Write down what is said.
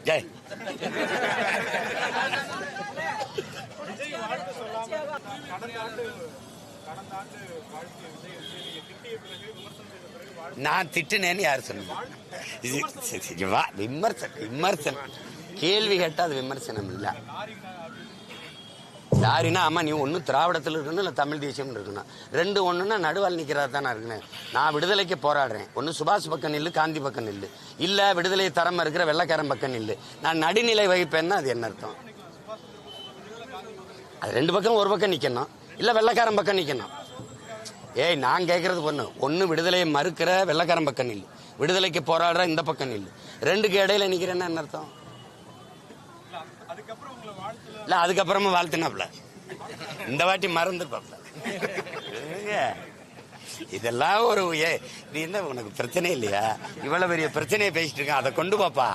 ஜெய் நான் திட்டுனேன்னு யாரு சொன்னீங்க? விமர்சனம் கேள்வி கேட்டா அது விமர்சனம் இல்ல. யாருன்னா ஆமா நீ ஒன்னும் திராவிடத்தில் இருக்கணும் இல்ல தமிழ் தேசியம் இருக்கணும், ரெண்டு ஒண்ணுன்னா நடுவால் நிக்கிறதா தானே இருக்குன்னு. நான் விடுதலைக்கு போராடுறேன், ஒன்னு சுபாஷ் பக்கம் நில்லு, காந்தி பக்கம் நில்லு, இல்ல விடுதலை தரம் இருக்கிற வெள்ளைக்காரன் பக்கம் நில்லு. நான் நடுநிலை வகிப்பேன்னா அது என்ன அர்த்தம்? அது ரெண்டு பக்கம் ஒரு பக்கம் நிக்கணும், இல்ல வெள்ளைக்காரன் பக்கம் நிக்கணும். ஏய் நான் கேட்கறது ஒன்னு விடுதலையை மறுக்கிற வெள்ளைக்காரன் பக்கம் நில்லு, விடுதலைக்கு போராடுற இந்த பக்கம் நில்லு. ரெண்டுக்கு இடையில நிக்கிறேன்னா என்ன அர்த்தம்? இல்ல அதுக்கப்புறமா வாழ்த்துனாப்ல, இந்த வாட்டி மறந்துப்பாப்ல. இதெல்லாம் ஒரு நீ என்ன உனக்கு பிரச்சனை இல்லையா? இவ்வளவு பெரிய பிரச்சனையை பேசிட்டு இருக்க, அதை கொண்டு பாப்பா.